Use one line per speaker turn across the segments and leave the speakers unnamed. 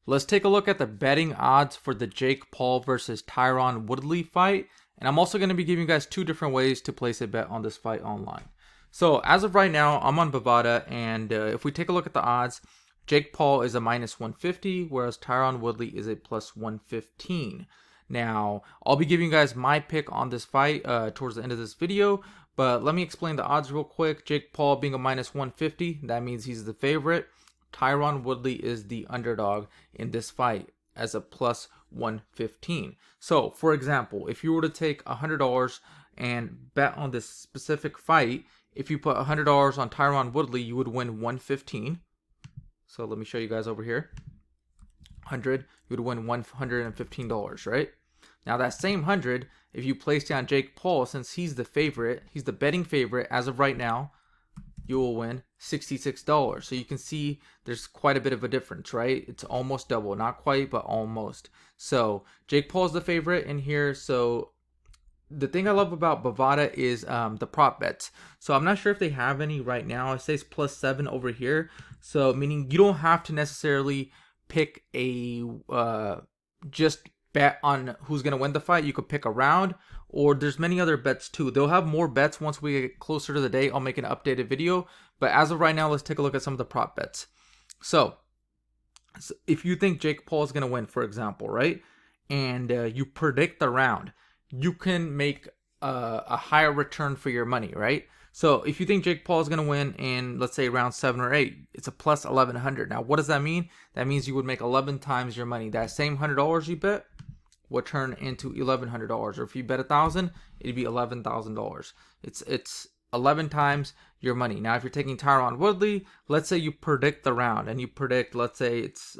let's take a look at the betting odds for the Jake Paul versus Tyron Woodley fight. And I'm also going to be giving you guys two different ways to place a bet on this fight online. So as of right now, I'm on Bovada, and if we take a look at the odds, Jake Paul is a minus 150, whereas Tyron Woodley is a plus 115. Now, I'll be giving you guys my pick on this fight towards the end of this video, but let me explain the odds real quick. Jake Paul being a minus 150, that means he's the favorite. Tyron Woodley is the underdog in this fight as a plus 115. So, for example, if you were to take $100 and bet on this specific fight, if you put $100 on Tyron Woodley, you would win 115. So let me show you guys over here. 100, you would win $115, right? Now that same 100, if you place down Jake Paul, since he's the favorite, he's the betting favorite as of right now, you will win $66. So you can see there's quite a bit of a difference, right? It's almost double, not quite, but almost. So Jake Paul's the favorite in here. So the thing I love about Bovada is the prop bets. So I'm not sure if they have any right now. It says +7 over here. So meaning you don't have to necessarily pick a just bet on who's going to win the fight. You could pick a round, or there's many other bets too. They'll have more bets once we get closer to the day. I'll make an updated video. But as of right now, let's take a look at some of the prop bets. So if you think Jake Paul is going to win, for example, right? And you predict the round, you can make a higher return for your money, right? So if you think Jake Paul is going to win in, let's say, round 7 or 8, it's a plus 1,100. Now, what does that mean? That means you would make 11 times your money. That same $100 you bet would turn into $1,100. Or if you bet 1,000, it'd be $11,000. It's 11 times your money. Now, if you're taking Tyron Woodley, let's say you predict the round, and you predict, let's say it's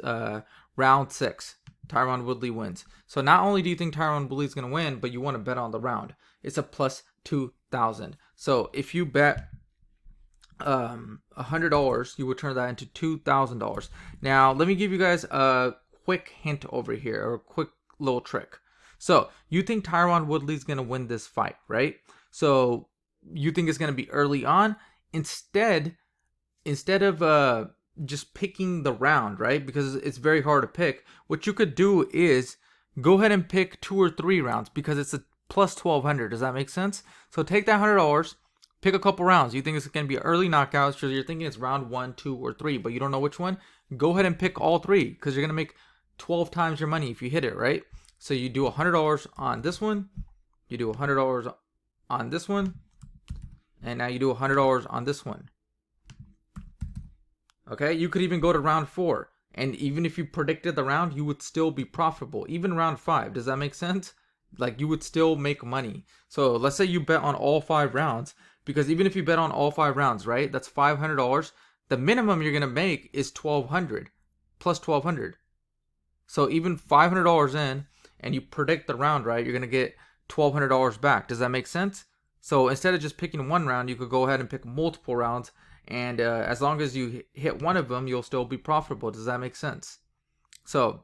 round 6. Tyron Woodley wins. So not only do you think Tyron Woodley is going to win, but you want to bet on the round. It's a plus 2,000. So if you bet $100, you would turn that into $2,000. Now, let me give you guys a quick hint over here, or a quick little trick. So you think Tyron Woodley is going to win this fight, right? So you think it's going to be early on. Instead of just picking the round, right? Because it's very hard to pick. What you could do is go ahead and pick 2 or 3 rounds, because it's a plus 1,200. Does that make sense? So take that $100, pick a couple rounds. You think it's going to be an early knockout, so you're thinking it's round 1, 2, or 3, but you don't know which one. Go ahead and pick all 3, because you're going to make 12 times your money if you hit it, right? So you do $100 on this one, you do $100 on this one, and now you do $100 on this one. Okay, you could even go to round 4, and even if you predicted the round, you would still be profitable. Even round 5, does that make sense? Like, you would still make money. So let's say you bet on all 5 rounds, because even if you bet on all 5 rounds, right, that's $500. The minimum you're gonna make is $1,200 plus $1,200. So even $500 in, and you predict the round, right, you're gonna get $1,200 back. Does that make sense? So instead of just picking one round, you could go ahead and pick multiple rounds, and as long as you hit one of them, you'll still be profitable. Does that make sense? So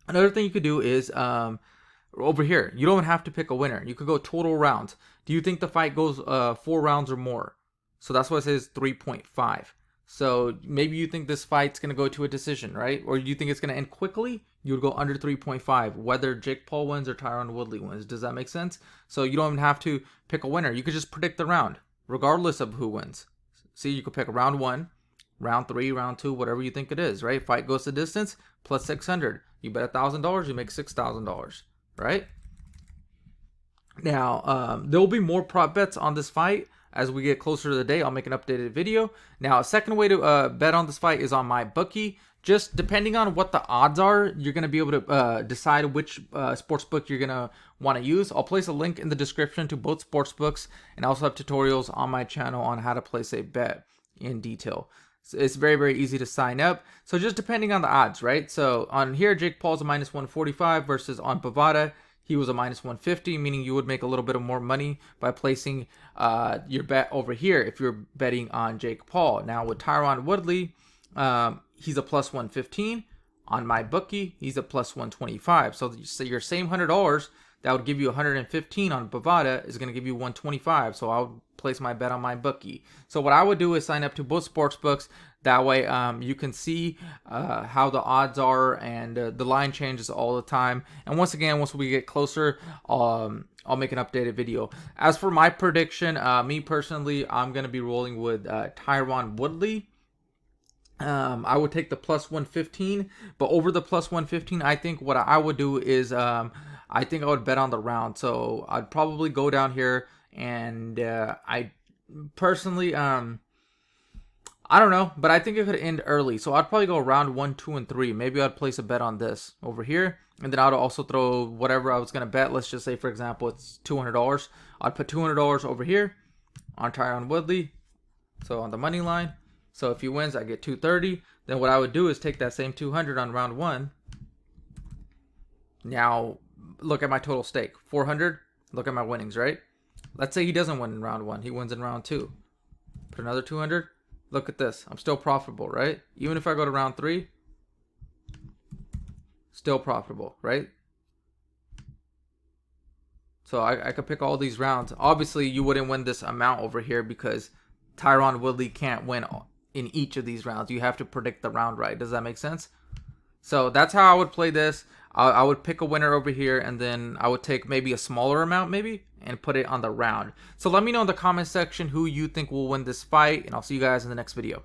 another thing you could do is over here, you don't have to pick a winner. You could go total rounds. Do you think the fight goes 4 rounds or more? So that's why it says 3.5. So maybe you think this fight's going to go to a decision, right? Or you think it's going to end quickly? You would go under 3.5, whether Jake Paul wins or Tyron Woodley wins. Does that make sense? So you don't even have to pick a winner. You could just predict the round, regardless of who wins. See, you could pick round 1, round 3, round 2, whatever you think it is, right? Fight goes to distance, plus 600. You bet $1,000, you make $6,000, right? Now, there will be more prop bets on this fight. As we get closer to the day, I'll make an updated video. Now, a second way to bet on this fight is on my Bookie. Just depending on what the odds are, you're going to be able to decide which sportsbook you're going to want to use. I'll place a link in the description to both sportsbooks, and I also have tutorials on my channel on how to place a bet in detail. So it's very, very easy to sign up. So just depending on the odds, right? So on here, Jake Paul's a minus 145 versus on Bovada, he was a minus 150, meaning you would make a little bit of more money by placing your bet over here if you're betting on Jake Paul. Now with Tyron Woodley, he's a plus 115. On my Bookie, he's a plus 125. So your same $100, that would give you 115 on Bovada is going to give you 125. So I would place my bet on my bookie. So what I would do is sign up to both sports books. That way you can see how the odds are, and the line changes all the time. And once again, once we get closer, I'll make an updated video. As for my prediction, me personally, I'm going to be rolling with Tyron Woodley. I would take the plus 115, but over the plus 115, I think what I would do is I think I would bet on the round. So I'd probably go down here, and I personally I don't know, but I think it could end early. So I'd probably go round 1, 2, and 3. Maybe I'd place a bet on this over here, and then I'd also throw whatever I was gonna bet. Let's just say, for example, it's $200. I'd put $200 over here on Tyron Woodley, so on the money line. So if he wins, I get 230. Then what I would do is take that same 200 on round 1. Now look at my total stake, 400. Look at my winnings, right? Let's say he doesn't win in round 1. He wins in round 2. Put another 200. Look at this. I'm still profitable, right? Even if I go to round 3, still profitable, right? So I could pick all these rounds. Obviously, you wouldn't win this amount over here because Tyron Woodley can't win in each of these rounds. You have to predict the round right. Does that make sense? So that's how I would play this. I would pick a winner over here, and then I would take maybe a smaller amount and put it on the round. So let me know in the comment section who you think will win this fight, and I'll see you guys in the next video.